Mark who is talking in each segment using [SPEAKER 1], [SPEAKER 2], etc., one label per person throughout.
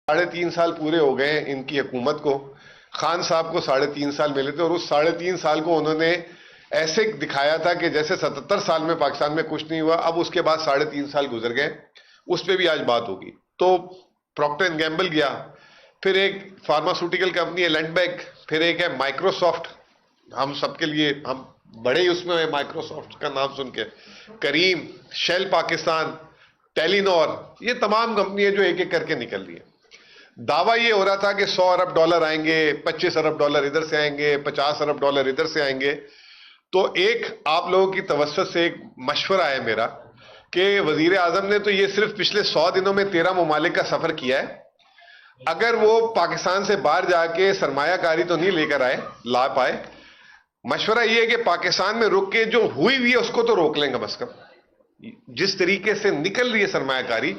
[SPEAKER 1] 3.5 سال پورے ہو گئے ہیں ان کی حکومت کو. خان صاحب کو 3.5 سال ملے تھے اور اس 3.5 سال کو انہوں نے ایسے دکھایا تھا کہ جیسے 77 سال میں پاکستان میں کچھ نہیں ہوا. اب اس کے بعد 3.5 سال گزر گئے, اس پہ بھی آج بات ہوگی. تو پروکٹر اینڈ گیمبل گیا, پھر ایک فارماسیوٹیکل کمپنی ہے لینڈبیک, پھر ایک ہے مائکروسافٹ, ہم سب کے لیے ہم بڑے ہی اس میں مائکروسافٹ کا نام سن کے, کریم, شیل پاکستان, ٹیلی نور, یہ تمام کمپنیاں جو ایک ایک کر کے نکل رہی ہیں. دعویٰ یہ ہو رہا تھا کہ $100 ارب آئیں گے, $25 ارب ادھر سے آئیں گے, $50 ارب ادھر سے آئیں گے. تو ایک آپ لوگوں کی توسط سے ایک مشورہ ہے میرا کہ وزیر اعظم نے تو یہ صرف پچھلے 100 دنوں میں 13 ممالک کا سفر کیا ہے. اگر وہ پاکستان سے باہر جا کے سرمایہ کاری تو نہیں لے کر لا پائے, مشورہ یہ ہے کہ پاکستان میں رک کے جو ہوئی ہے اس کو تو روک لیں کم از کم. جس طریقے سے نکل رہی ہے سرمایہ کاری,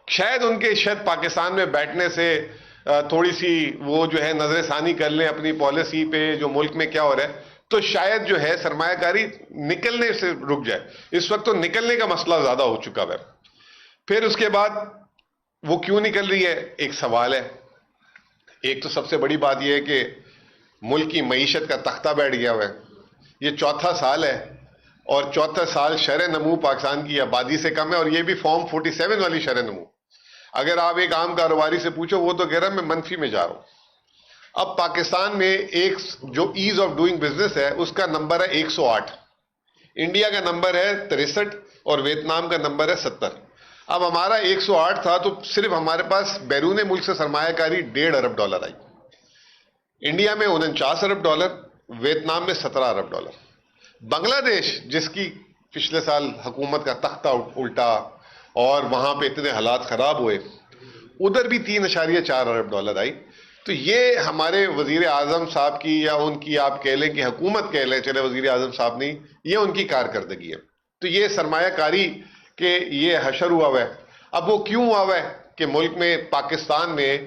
[SPEAKER 1] شاید پاکستان میں بیٹھنے سے تھوڑی سی وہ جو ہے نظر ثانی کر لیں اپنی پالیسی پہ جو ملک میں کیا ہو رہا ہے, تو شاید جو ہے سرمایہ کاری نکلنے سے رک جائے. اس وقت تو نکلنے کا مسئلہ زیادہ ہو چکا ہے. پھر اس کے بعد وہ کیوں نکل رہی ہے, ایک سوال ہے. ایک تو سب سے بڑی بات یہ ہے کہ ملک کی معیشت کا تختہ بیٹھ گیا ہوا ہے. یہ چوتھا سال ہے اور چوتھا سال شرح نمو پاکستان کی آبادی سے کم ہے, اور یہ بھی فارم 47 والی شرح نمو. اگر آپ ایک عام کاروباری سے پوچھو وہ تو کہہ رہا ہے میں منفی میں جا رہا ہوں. اب پاکستان میں ایک جو ایز آف ڈوئنگ بزنس ہے اس کا نمبر ہے 108, انڈیا کا نمبر ہے 63 اور ویتنام کا نمبر ہے 70. اب ہمارا 108 تھا تو صرف ہمارے پاس بیرون ملک سے سرمایہ کاری $1.5 ارب آئی. انڈیا میں 49 ارب ڈالر, ویتنام میں 17 ارب ڈالر. بنگلہ دیش جس کی پچھلے سال حکومت کا تختہ الٹا اور وہاں پہ اتنے حالات خراب ہوئے, ادھر بھی 3.4 ارب ڈالر آئی. تو یہ ہمارے وزیر اعظم صاحب کی, یا ان کی آپ کہہ لیں کہ حکومت کہہ لیں, چلے وزیر اعظم صاحب نہیں, یہ ان کی کارکردگی ہے. تو یہ سرمایہ کاری کہ یہ حشر ہوا ہوا ہے. اب وہ کیوں ہوا ہوا ہے کہ ملک میں پاکستان میں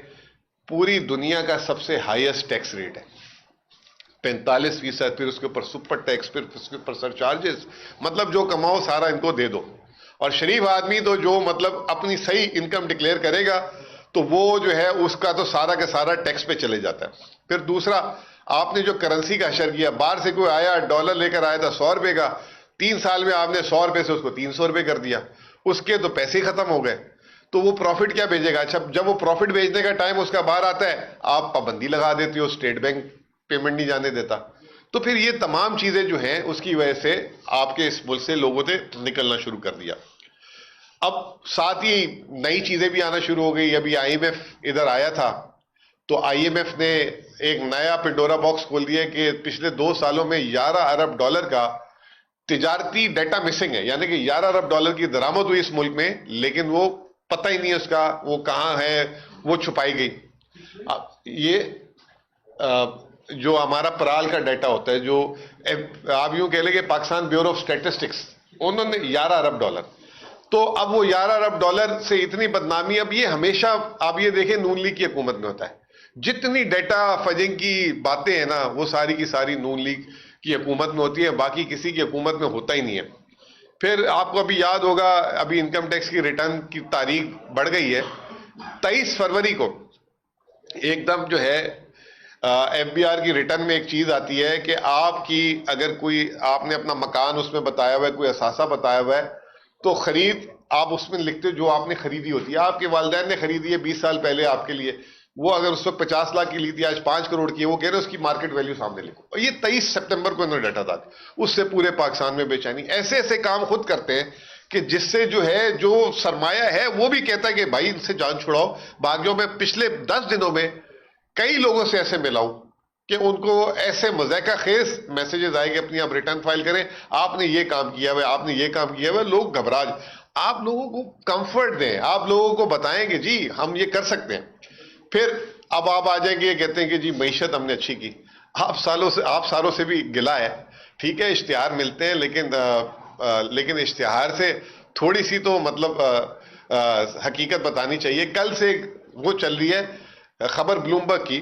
[SPEAKER 1] پوری دنیا کا سب سے ہائیسٹ ٹیکس ریٹ ہے 45%, پھر اس کے اوپر سپر ٹیکس, پھر اس کے اوپر سر چارجز. مطلب جو کماؤ سارا ان کو دے دو. اور شریف آدمی تو جو مطلب اپنی صحیح انکم ڈکلیئر کرے گا تو وہ جو ہے اس کا تو سارا کا سارا ٹیکس پہ چلے جاتا ہے. پھر دوسرا, آپ نے جو کرنسی کا حشر کیا, باہر سے کوئی آیا ڈالر لے کر آیا تھا 100 روپے کا, 3 سال میں آپ نے 100 روپے سے اس کو 300 روپے کر دیا, اس کے تو پیسے ختم ہو گئے. تو وہ پروفٹ کیا بھیجے گا؟ اچھا جب وہ پروفٹ بھیجنے کا ٹائم اس کا باہر آتا ہے, آپ پابندی لگا دیتے ہو, اسٹیٹ بینک پیمنٹ نہیں جانے دیتا. تو پھر یہ تمام چیزیں جو ہیں اس کی وجہ سے آپ کے اس ملک سے لوگوں نے نکلنا شروع کر دیا. اب ساتھ ہی نئی چیزیں بھی آنا شروع ہو گئی. ابھی IMF ادھر آیا تھا تو IMF نے ایک نیا پنڈورا باکس کھول دیا کہ پچھلے 2 سالوں میں 11 ارب ڈالر کا تجارتی ڈیٹا مسنگ ہے. یعنی کہ 11 ارب ڈالر کی درآمد ہوئی اس ملک میں, لیکن وہ پتہ ہی نہیں ہے اس کا, وہ کہاں ہے, وہ چھپائی گئی. یہ جو ہمارا پرال کا ڈیٹا ہوتا ہے, جو آپ یوں کہہ لیں کہ پاکستان بیورو آف اسٹیٹسٹکس, انہوں نے 11 ارب ڈالر. تو اب وہ 11 ارب ڈالر سے اتنی بدنامی, اب یہ ہمیشہ آپ یہ دیکھیں نون لیگ کی حکومت میں ہوتا ہے. جتنی ڈیٹا فجنگ کی باتیں ہیں نا وہ ساری کی ساری نون لیگ کی حکومت میں ہوتی ہے, باقی کسی کی حکومت میں ہوتا ہی نہیں ہے. پھر آپ کو ابھی یاد ہوگا ابھی انکم ٹیکس کی ریٹرن کی تاریخ بڑھ گئی ہے. 23 فروری کو ایک دم جو ہے FBR کی ریٹرن میں ایک چیز آتی ہے کہ آپ کی اگر کوئی آپ نے اپنا مکان اس میں بتایا ہوا ہے, کوئی اثاثہ بتایا ہوا ہے, تو خرید آپ اس میں لکھتے جو آپ نے خریدی ہوتی ہے. آپ کے والدین نے خریدی ہے 20 سال پہلے آپ کے لیے, وہ اگر اس وقت 50 لاکھ کی لی تھی, آج 5 کروڑ کی ہے, وہ کہہ رہے اس کی مارکیٹ ویلیو سامنے لکھو. اور یہ 23 سپٹمبر کو انہوں نے ڈیٹا تھا. اس سے پورے پاکستان میں بے چینی. ایسے ایسے کام خود کرتے ہیں کہ جس سے جو ہے جو سرمایہ ہے وہ بھی کہتا ہے کہ بھائی ان سے جان چھڑاؤ. باقیوں میں پچھلے 10 دنوں میں کئی لوگوں سے ایسے ملا ہوں کہ ان کو ایسے مذائقہ خیز میسیجز آئے کہ اپنی آپ ریٹرن فائل کریں, آپ نے یہ کام کیا ہوا ہے, آپ نے یہ کام کیا ہوا ہے. لوگ گھبرا, آپ لوگوں کو کمفرٹ دیں, آپ لوگوں کو بتائیں کہ جی ہم یہ کر سکتے ہیں. پھر اب آپ آ جائیں گے یہ کہتے ہیں کہ جی معیشت ہم نے اچھی کی. آپ سالوں سے بھی گلا ہے, ٹھیک ہے اشتہار ملتے ہیں, لیکن اشتہار سے تھوڑی سی تو مطلب حقیقت بتانی چاہیے. کل سے وہ چل رہی ہے خبر بلومبرگ کی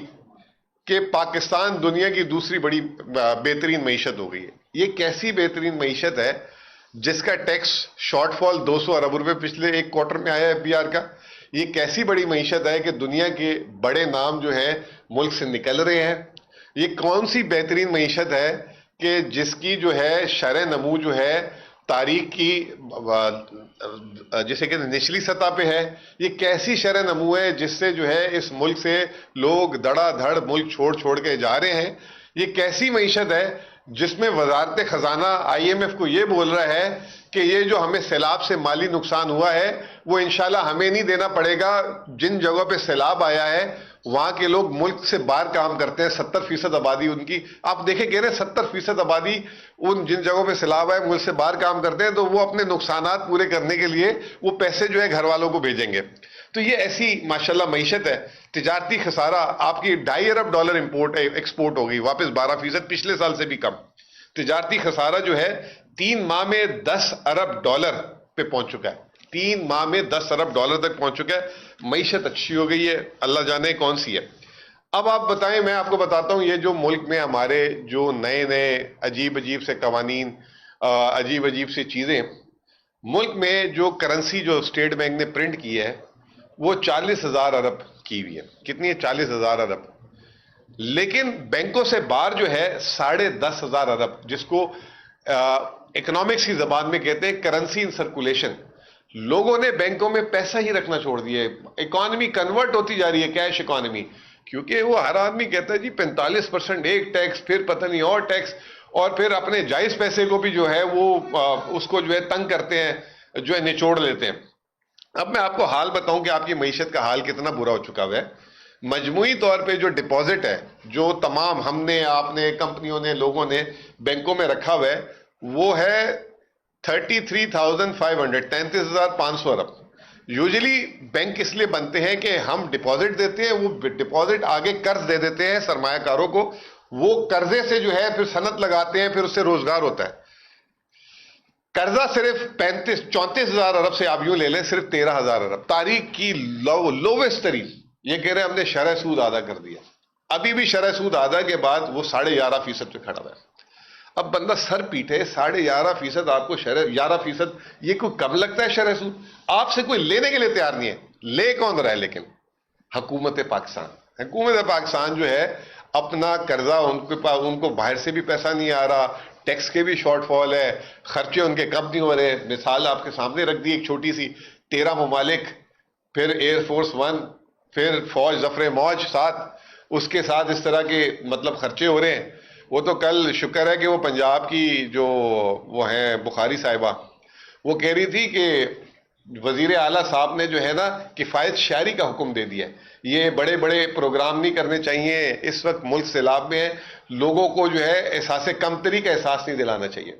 [SPEAKER 1] کہ پاکستان دنیا کی دوسری بڑی بہترین معیشت ہو گئی ہے. یہ کیسی بہترین معیشت ہے جس کا ٹیکس شارٹ فال 200 ارب روپے پچھلے ایک کوارٹر میں آیا ہے FBR کا. یہ کیسی بڑی معیشت ہے کہ دنیا کے بڑے نام جو ہیں ملک سے نکل رہے ہیں. یہ کون سی بہترین معیشت ہے کہ جس کی جو ہے شرح نمو جو ہے تاریخ کی جسے کہ نچلی سطح پہ ہے. یہ کیسی شرح نمو ہے جس سے جو ہے اس ملک سے لوگ دڑا دھڑ ملک چھوڑ چھوڑ کے جا رہے ہیں. یہ کیسی معیشت ہے جس میں وزارت خزانہ IMF کو یہ بول رہا ہے کہ یہ جو ہمیں سیلاب سے مالی نقصان ہوا ہے وہ انشاءاللہ ہمیں نہیں دینا پڑے گا. جن جگہوں پہ سیلاب آیا ہے وہاں کے لوگ ملک سے باہر کام کرتے ہیں, 70% آبادی ان کی, آپ دیکھیں کہہ رہے ہیں 70% آبادی ان جن جگہوں پہ سیلاب ہے ملک سے باہر کام کرتے ہیں, تو وہ اپنے نقصانات پورے کرنے کے لیے وہ پیسے جو ہے گھر والوں کو بھیجیں گے. تو یہ ایسی ماشاءاللہ معیشت ہے. تجارتی خسارہ آپ کی $2.5 ارب امپورٹ ایکسپورٹ ہو گئی, واپس 12%, پچھلے سال سے بھی کم. تجارتی خسارہ جو ہے 3 ماہ میں $10 ارب پہ پہنچ چکا ہے. 3 ماہ میں $10 ارب تک پہنچ چکا ہے. معیشت اچھی ہو گئی ہے, اللہ جانے کون سی ہے. اب آپ بتائیں, میں آپ کو بتاتا ہوں, یہ جو ملک میں ہمارے جو نئے نئے عجیب عجیب سے قوانین, عجیب عجیب سی چیزیں, ملک میں جو کرنسی جو اسٹیٹ بینک نے پرنٹ کی ہے وہ 40,000 ارب کی ہوئی ہے. کتنی ہے؟ 40,000 ارب. لیکن بینکوں سے باہر جو ہے 10,500 ارب, جس کو اکنامکس کی زبان میں کہتے ہیں کرنسی ان سرکولیشن. لوگوں نے بینکوں میں پیسہ ہی رکھنا چھوڑ دیا ہے. اکانومی کنورٹ ہوتی جا رہی ہے, کیش اکانومی, کیونکہ وہ ہر آدمی کہتا ہے جی 45% ایک ٹیکس, پھر پتہ نہیں اور ٹیکس, اور پھر اپنے جائز پیسے کو بھی جو ہے وہ اس کو جو ہے تنگ کرتے ہیں, جو ہے نچوڑ لیتے ہیں. اب میں آپ کو حال بتاؤں کہ آپ کی معیشت کا حال کتنا برا ہو چکا ہوا ہے. مجموعی طور پہ جو ڈپازٹ ہے, جو تمام ہم نے, آپ نے, کمپنیوں نے, لوگوں نے بینکوں میں رکھا ہوا ہے, وہ ہے 33,500, 33,500 ارب. یوزلی بینک اس لیے بنتے ہیں کہ ہم ڈپازٹ دیتے ہیں, وہ ڈپازٹ آگے قرض دے دیتے ہیں سرمایہ کاروں کو, وہ قرضے سے جو ہے پھر صنعت لگاتے ہیں, پھر اس سے روزگار ہوتا ہے. قرضہ صرف 34,000 ارب سے آپ یوں لے لیں, صرف 13,000 ارب, تاریخ کی لوویسٹ ترین. یہ کہہ رہے ہیں ہم نے شرح سود آدھا کر دیا. ابھی بھی شرح سود آدھا کے بعد وہ 11.5% پہ کھڑا ہوا ہے. اب بندہ سر پیٹے, 11.5% آپ کو شرح 11%, یہ کوئی کم لگتا ہے شرح سود؟ آپ سے کوئی لینے کے لیے تیار نہیں ہے. لے کون رہا ہے؟ لیکن حکومت پاکستان. حکومت پاکستان جو ہے اپنا قرضہ, ان کو باہر سے بھی پیسہ نہیں آ رہا, ٹیکس کے بھی شارٹ فال ہے, خرچے ان کے کم نہیں ہو رہے. مثال آپ کے سامنے رکھ دی ایک چھوٹی سی, 13 ممالک, پھر ایئر فورس 1, پھر فوج ظفر موج 7, اس کے ساتھ اس طرح کے مطلب خرچے ہو رہے ہیں. وہ تو کل شکر ہے کہ وہ پنجاب کی جو وہ ہیں بخاری صاحبہ, وہ کہہ رہی تھی کہ وزیر اعلیٰ صاحب نے جو ہے نا کفایت شعری کا حکم دے دیا. یہ بڑے بڑے پروگرام نہیں کرنے چاہیے, اس وقت ملک سیلاب میں ہے, لوگوں کو جو ہے احساس کمتری کا احساس نہیں دلانا چاہیے.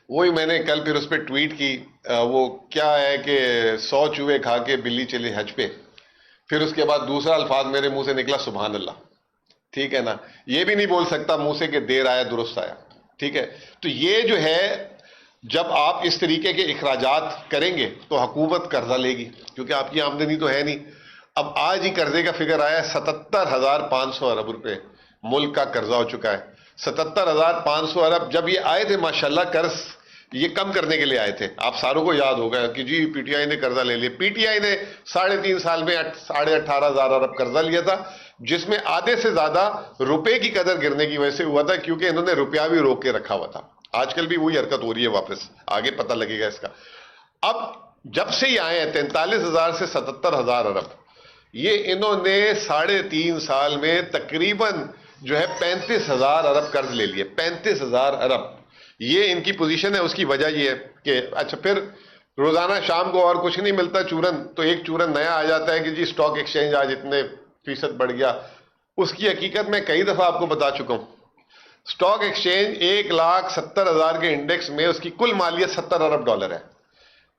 [SPEAKER 1] وہی میں نے کل پھر اس پہ ٹویٹ کی, وہ کیا ہے کہ 100 چوہے کھا کے بلی چلی حج پہ. پھر اس کے بعد دوسرا الفاظ میرے منہ سے نکلا, سبحان اللہ. ٹھیک ہے نا, یہ بھی نہیں بول سکتا منہ سے کہ دیر آیا درست آیا. ٹھیک ہے, تو یہ جو ہے جب آپ اس طریقے کے اخراجات کریں گے تو حکومت قرضہ لے گی, کیونکہ آپ کی آمدنی تو ہے نہیں. اب آج ہی قرضے کا فگر آیا ہے 77,500 ارب روپے ملک کا قرضہ ہو چکا ہے. 77,500 ارب. جب یہ آئے تھے ماشاءاللہ قرض یہ کم کرنے کے لیے آئے تھے, آپ ساروں کو یاد ہوگا کہ جی پی ٹی آئی نے قرضہ لے لیا. پی ٹی آئی نے 3.5 سال میں 18,500 ارب قرضہ لیا تھا, جس میں آدھے سے زیادہ روپے کی قدر گرنے کی وجہ سے ہوا تھا, کیونکہ انہوں نے روپیہ بھی روک کے رکھا ہوا تھا. آج کل بھی وہی حرکت ہو رہی ہے واپس, آگے پتہ لگے گا اس کا. اب جب سے یہ آئے ہیں 43,000 سے 77,000 ارب, یہ انہوں نے 3.5 سال میں تقریباً جو ہے 35,000 ارب قرض لے لیے. 35,000 ارب یہ ان کی پوزیشن ہے. اس کی وجہ یہ ہے کہ اچھا پھر روزانہ شام کو اور کچھ نہیں ملتا چورن, تو ایک چورن نیا آ جاتا ہے کہ جی سٹاک ایکسچینج آج اتنے فیصد بڑھ گیا. اس کی حقیقت میں کئی دفعہ آپ کو بتا چکا ہوں. سٹاک ایکسچینج 1,70,000 کے انڈیکس میں اس کی کل مالیت $70 ارب ہے.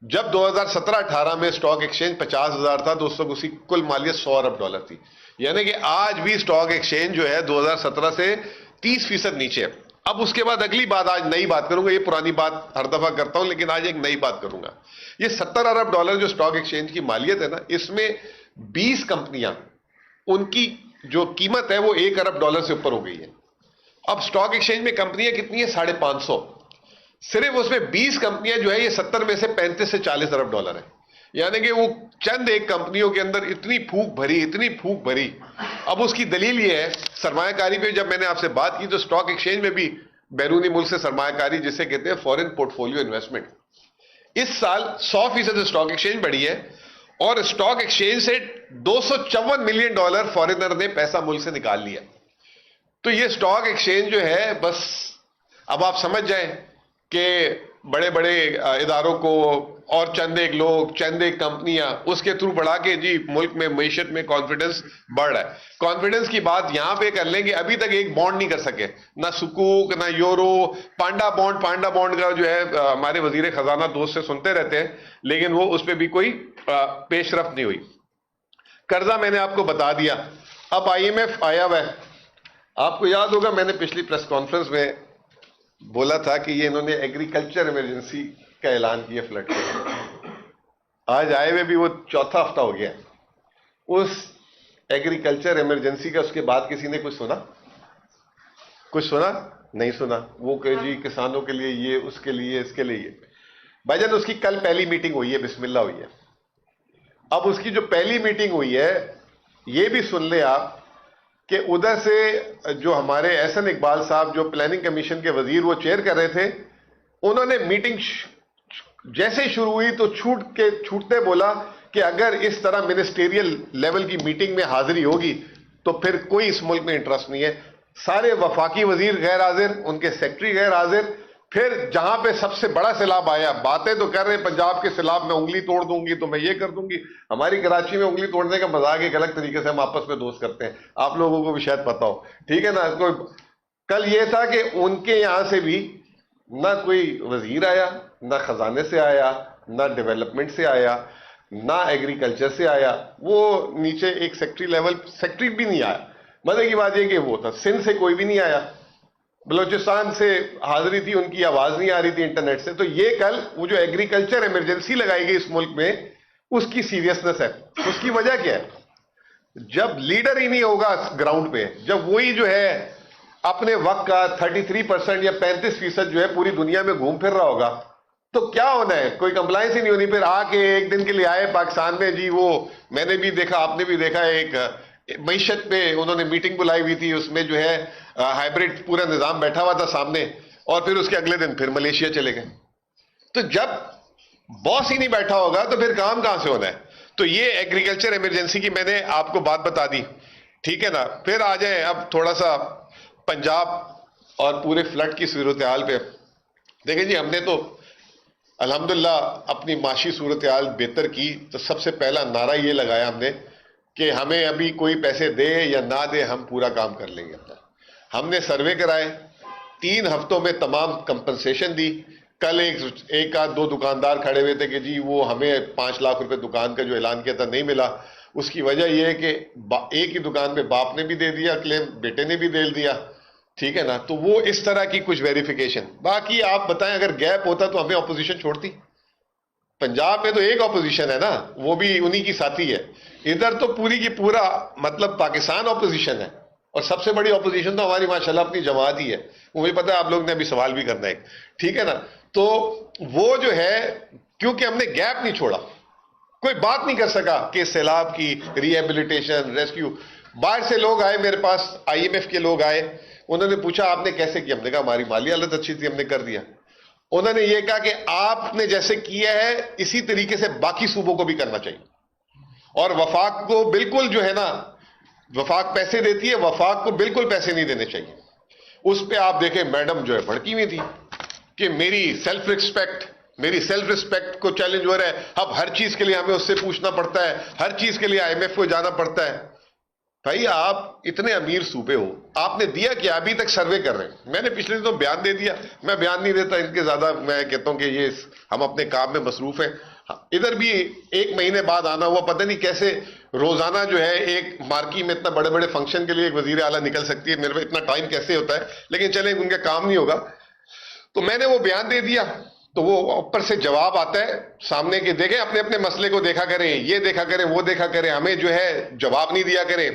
[SPEAKER 1] جب 2017-18 میں سٹاک ایکسچینج 50,000 تھا تو اس وقت اس کی کل مالیت $100 ارب تھی. یعنی کہ آج بھی سٹاک ایکسچینج جو ہے 2017 سے 30% نیچے ہے. اب اس کے بعد اگلی بات, آج نئی بات کروں گا, یہ پرانی بات ہر دفعہ کرتا ہوں لیکن آج ایک نئی بات کروں گا. یہ $70 ارب جو سٹاک ایکسچینج کی مالیت ہے نا, اس میں 20 کمپنیاں, ان کی جو قیمت ہے وہ $1 ارب سے اوپر ہو گئی ہے. اب سٹاک ایکسچینج میں کمپنیاں کتنی ہیں؟ 550. صرف اس میں 20 کمپنیاں جو ہے یہ 70 میں سے 35 سے 40 ارب ڈالر ہے. یعنی کہ وہ چند ایک کمپنیوں کے اندر اتنی پھونک بھری. اب اس کی دلیل یہ ہے سرمایہ کاری پہ. جب میں نے آپ سے بات کی تو اسٹاک ایکسچینج میں بھی بیرونی ملک سے سرمایہ کاری جسے کہتے ہیں فورن پورٹ فولیو انویسٹمنٹ، اس سال 100% اسٹاک ایکسچینج بڑھی ہے، اور اسٹاک ایکسچینج سے $254 ملین فورنر نے پیسہ ملک سے نکال لیا. تو یہ اسٹاک ایکسچینج جو ہے، بس اب آپ سمجھ جائیں کہ بڑے بڑے اداروں کو اور چند ایک لوگ، چند ایک کمپنیاں اس کے تھرو بڑھا کے جی ملک میں معیشت میں کانفیڈنس بڑھ رہا ہے. کانفیڈنس کی بات یہاں پہ کر لیں کہ ابھی تک ایک بانڈ نہیں کر سکے، نہ سکوک نہ یورو. پانڈا بانڈ کا جو ہے ہمارے وزیر خزانہ دوست سے سنتے رہتے ہیں، لیکن وہ اس پہ بھی کوئی پیش رفت نہیں ہوئی. قرضہ میں نے آپ کو بتا دیا. اب IMF آیا ہوا ہے. آپ کو یاد ہوگا میں نے پچھلی پریس کانفرنس میں بولا تھا کہ یہ انہوں نے ایگریکلچر ایمرجنسی کا اعلان کیا فلڈ کے. آج آئے ہوئے بھی وہ چوتھا ہفتہ ہو گیا. اس ایگریکلچر ایمرجنسی کا اس کے بعد کسی نے کچھ سنا؟ نہیں سنا. وہ کہ جی کسانوں کے لیے یہ، اس کے لیے، اس کے لیے یہ. بھائی جان اس کی کل پہلی میٹنگ ہوئی ہے، بسم اللہ ہوئی ہے. اب اس کی جو پہلی میٹنگ ہوئی ہے، یہ بھی سن لیں آپ کہ ادھر سے جو ہمارے احسن اقبال صاحب جو پلاننگ کمیشن کے وزیر وہ چیئر کر رہے تھے، انہوں نے میٹنگ جیسے ہی شروع ہوئی تو چھوٹتے بولا کہ اگر اس طرح منسٹریل لیول کی میٹنگ میں حاضری ہوگی تو پھر کوئی اس ملک میں انٹرسٹ نہیں ہے. سارے وفاقی وزیر غیر حاضر، ان کے سیکٹری غیر حاضر. پھر جہاں پہ سب سے بڑا سیلاب آیا، باتیں تو کر رہے ہیں پنجاب کے سیلاب میں انگلی توڑ دوں گی تو میں یہ کر دوں گی. ہماری کراچی میں انگلی توڑنے کا مذاق ایک الگ طریقے سے ہم آپس میں دوست کرتے ہیں، آپ لوگوں کو بھی شاید پتا ہو، ٹھیک ہے نا. کل یہ تھا کہ ان کے یہاں سے بھی نہ کوئی وزیر آیا، نہ خزانے سے آیا، نہ ڈیولپمنٹ سے آیا، نہ ایگریکلچر سے آیا. وہ نیچے ایک سیکٹری بھی نہیں آیا. مزے کی بات یہ کہ وہ تھا سندھ سے کوئی بھی نہیں آیا، بلوچستان سے حاضری تھی، ان کی آواز نہیں آ رہی تھی انٹرنیٹ سے. تو یہ کل وہ جو ایگریکلچر ایمرجنسی لگائی گئی اس ملک میں، اس کی سیریسنس ہے. اس کی وجہ کیا ہے؟ جب لیڈر ہی نہیں ہوگا گراؤنڈ پہ، جب وہی جو ہے اپنے وقت کا 33% یا 35% جو ہے پوری دنیا میں گھوم پھر رہا ہوگا، تو کیا ہونا ہے؟ کوئی کمپلائنس ہی نہیں ہونی. پھر آ کے ایک دن کے لیے آئے پاکستان میں، جی وہ میں نے بھی دیکھا، آپ نے بھی دیکھا، ایک معیشت پہ انہوں نے میٹنگ بلائی ہوئی تھی، اس میں جو ہے ہائیبرڈ پورا نظام بیٹھا ہوا تھا سامنے، اور پھر اس کے اگلے دن پھر ملیشیا چلے گئے. تو جب باس ہی نہیں بیٹھا ہوگا تو پھر کام کہاں سے ہونا ہے؟ تو یہ ایگریکلچر ایمرجنسی کی میں نے آپ کو بات بتا دی، ٹھیک ہے نا. پھر آ جائیں اب تھوڑا سا پنجاب اور پورے فلڈ کی صورتحال پہ. دیکھیں جی، ہم نے تو الحمدللہ اپنی معاشی صورتحال بہتر کی. تو سب سے پہلا نعرہ یہ لگایا ہم نے کہ ہمیں ابھی کوئی پیسے دے یا نہ دے، ہم پورا کام کر لیں گے اپنا. ہم نے سروے کرائے، 3 ہفتوں میں تمام کمپنسیشن دی. کل ایک آدھ 2 دکاندار کھڑے ہوئے تھے کہ جی وہ ہمیں 5 لاکھ روپے دکان کا جو اعلان کیا تھا نہیں ملا. اس کی وجہ یہ ہے کہ ایک ہی دکان پہ باپ نے بھی دے دیا کلیم، بیٹے نے بھی دے دیا، ٹھیک ہے نا. تو وہ اس طرح کی کچھ ویریفیکیشن. باقی آپ بتائیں اگر گیپ ہوتا تو ہمیں اپوزیشن چھوڑتی؟ پنجاب میں تو ایک اپوزیشن ہے نا، وہ بھی انہی کی ساتھی ہے. ادھر تو پوری کی پورا مطلب پاکستان اپوزیشن ہے، اور سب سے بڑی اپوزیشن تو ہماری ماشاءاللہ اپنی جماعت ہی ہے. مجھے پتا ہے آپ لوگ نے ابھی سوال بھی کرنا ہے، ٹھیک ہے نا. تو وہ جو ہے کیونکہ ہم نے گیپ نہیں چھوڑا، کوئی بات نہیں کر سکا کہ سیلاب کی ری ایبلیٹیشن ریسکیو. باہر سے لوگ آئے میرے پاس، IMF کے لوگ آئے، انہوں نے پوچھا آپ نے کیسے کیا؟ ہم نے کہا ہماری مالی حالت اچھی تھی، ہم نے کر دیا. انہوں نے یہ کہا کہ آپ نے جیسے کیا ہے اسی طریقے سے باقی صوبوں کو بھی کرنا چاہیے. اور وفاق کو بالکل جو ہے نا، وفاق پیسے دیتی ہے، وفاق کو بالکل پیسے نہیں دینے چاہیے. اس پہ آپ دیکھیں میڈم جو ہے بھڑکی ہوئی تھی کہ میری سیلف ریسپیکٹ کو چیلنج ہو رہا ہے. اب ہر چیز کے لیے ہمیں اس سے پوچھنا پڑتا ہے، ہر چیز کے لیے IMF کو جانا پڑتا ہے. بھائی آپ اتنے امیر صوبے ہو، آپ نے دیا کیا؟ ابھی تک سروے کر رہے ہیں. میں نے پچھلے دنوں بیان دے دیا، میں بیان نہیں دیتا ان کے زیادہ، میں کہتا ہوں کہ یہ ہم اپنے کام میں مصروف ہیں. ادھر بھی 1 مہینے بعد آنا ہوا، پتہ نہیں کیسے روزانہ جو ہے ایک مارکی میں اتنا بڑے بڑے فنکشن کے لیے ایک وزیر اعلیٰ نکل سکتی ہے. میرے پاس اتنا ٹائم کیسے ہوتا ہے؟ لیکن چلیں ان کا کام نہیں ہوگا. تو میں نے وہ بیان دے دیا، تو وہ اوپر سے جواب آتا ہے سامنے کہ دیکھیں اپنے اپنے مسئلے کو دیکھا کریں، یہ دیکھا کریں، وہ دیکھا کریں، ہمیں جو ہے جواب نہیں دیا کریں.